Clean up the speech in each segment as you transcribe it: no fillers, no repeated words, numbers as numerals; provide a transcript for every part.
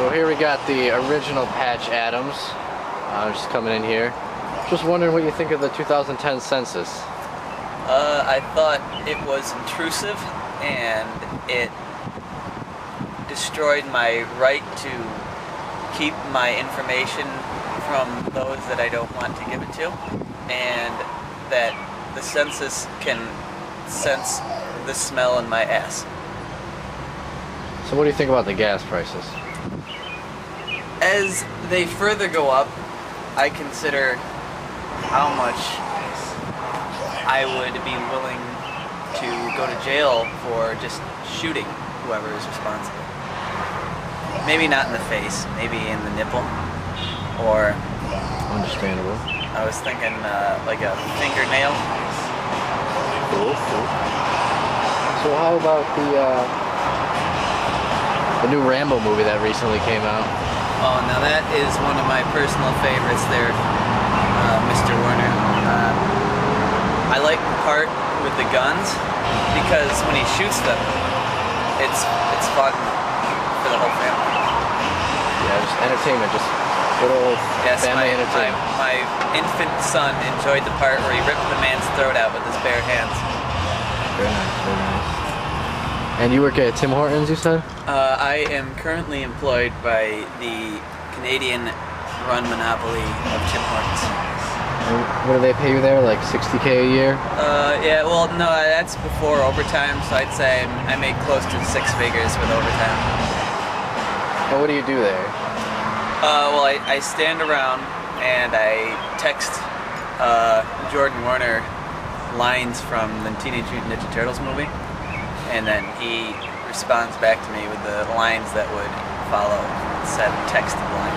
So here we got the original Patch Adams, just coming in here. Just wondering what you think of the 2010 census. I thought it was intrusive and it destroyed my right to keep my information from those that I don't want to give it to, and that the census can sense the smell in my ass. So what do you think about the gas prices? As they further go up, I consider how much I would be willing to go to jail for just shooting whoever is responsible. Maybe not in the face, maybe in the nipple, or... Understandable. I was thinking like a fingernail. Cool. So how about the new Rambo movie that recently came out? Oh, now that is one of my personal favorites there, Mr. Warner. I like the part with the guns because when he shoots them, it's fun for the whole family. Yeah, just entertainment, just good old family entertainment. My infant son enjoyed the part where he ripped the man's throat out with his bare hands. Very nice, very nice. And you work at Tim Hortons, you said? I am currently employed by the Canadian-run monopoly of Tim Hortons. And what do they pay you there, like $60K a year? Yeah, well, no, that's before overtime, so I'd say I make close to 6 figures with overtime. And what do you do there? Well, I stand around and I text Jordan Warner lines from the Teenage Mutant Ninja Turtles movie, and then he responds back to me with the lines that would follow said texted line.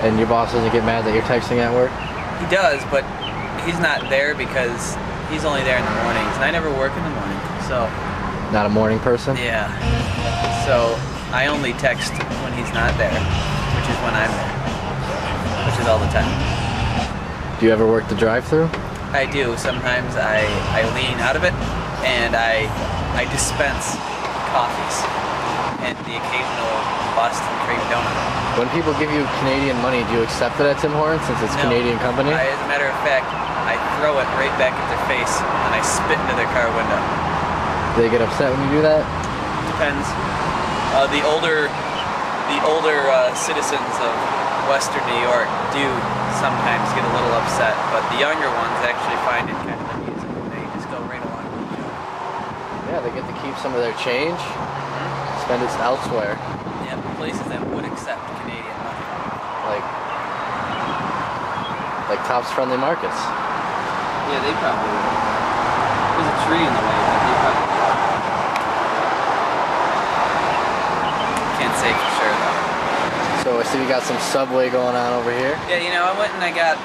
And your boss doesn't get mad that you're texting at work? He does, but he's not there because he's only there in the mornings, and I never work in the morning, so... Not a morning person? Yeah. So I only text when he's not there, which is when I'm there, which is all the time. Do you ever work the drive-thru? I do. Sometimes I lean out of it and I dispense coffees and the occasional Boston cream donut. When people give you Canadian money, do you accept it at Tim Hortons since it's a Canadian company? As a matter of fact, I throw it right back at their face and I spit into their car window. Do they get upset when you do that? Depends. The older citizens of Western New York do sometimes get a little upset, but the younger ones actually find it kind of amusing. They just go right along with the joke. Yeah, they get to keep some of their change, spend it elsewhere. Yeah, places that would accept Canadian money. Like Tops Friendly Markets. Yeah, they probably would. There's a tree in the way, but they probably would. Can't say for sure though. So I see you got some Subway going on over here. Yeah, you know, I went and I got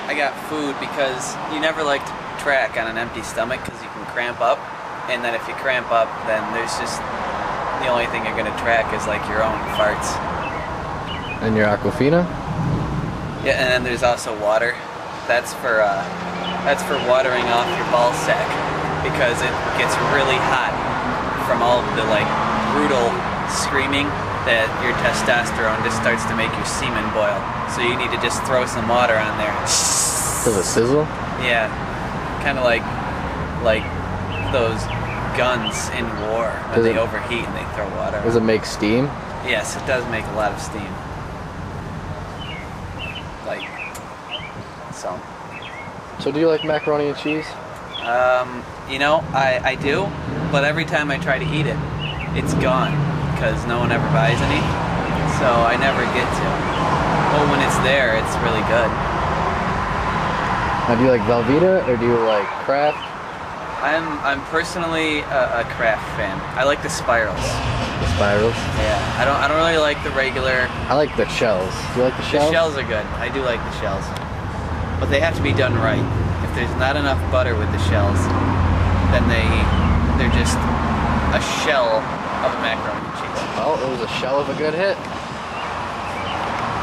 food because you never like to track on an empty stomach because you can cramp up, and then if you cramp up, then there's just the only thing you're gonna track is like your own farts. And your Aquafina? Yeah, and then there's also water. That's for watering off your ball sack because it gets really hot from all the like brutal screaming that your testosterone just starts to make your semen boil. So you need to just throw some water on there. Does it sizzle? Yeah, kind of like those guns in war when they overheat and they throw water. Does it make steam? Yes, it does make a lot of steam. Like so. So do you like macaroni and cheese? You know, I do, but every time I try to eat it, it's gone because no one ever buys any, so I never get to. But when it's there, it's really good. Now, do you like Velveeta or do you like Kraft? I'm personally a Kraft fan. I like the spirals. The spirals? Yeah, I don't really like the regular. I like the shells. Do you like the shells? The shells are good. I do like the shells, but they have to be done right. If there's not enough butter with the shells, then they're just a shell of a macaroni and cheese. Well, it was a shell of a good hit.